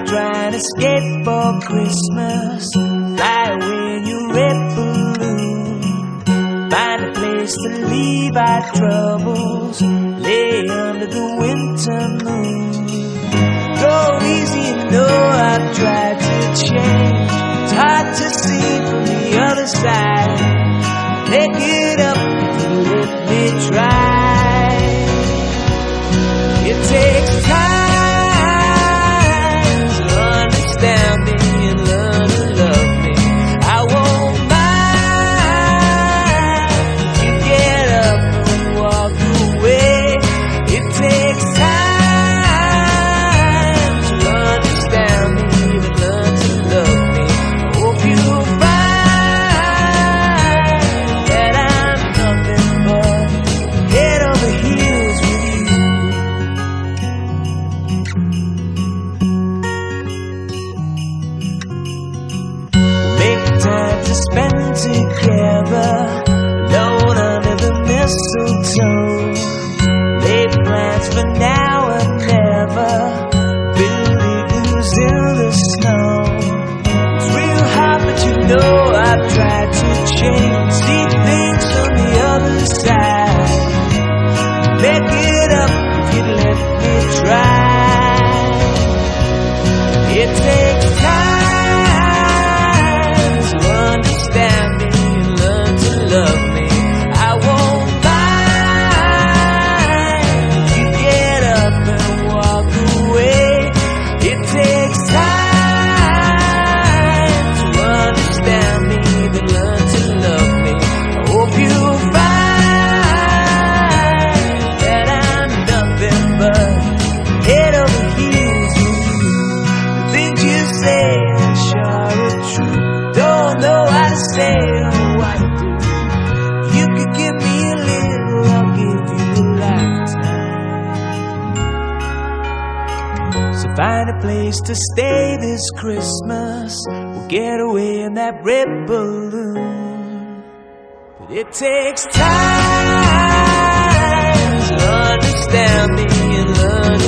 try and escape for Christmas. Fly away in your red balloon. Find a place to leave our troubles. Lay under the winter moon. Go easy, you know I've tried to change. It's hard to see from the other side. Pick it up if you let me try. It takes time to understand me and learn to love me. I won't mind if you get up and walk away. It takes time to understand me and learn to love me. I hope you'll find that I'm nothing but head over heels with you. Make time to spend together, alone under the mistletoe. Lay plans for now and never, build igloos in the snow. It's real hard, but you know I've tried to change. See things on the other side. Make it up if you'd let me try. It takes time to understand me and learn to love me. I won't mind if you get up and walk away. It takes time to understand me and learn to love me. I hope you'll find that I'm nothing but head over heels with you. The things you say are sure are true. Don't know how to say or what to do. You could give me a little, I'll give you a lifetime. So find a place to stay this Christmas. We'll get away in that red balloon. But it takes time to understand me and learn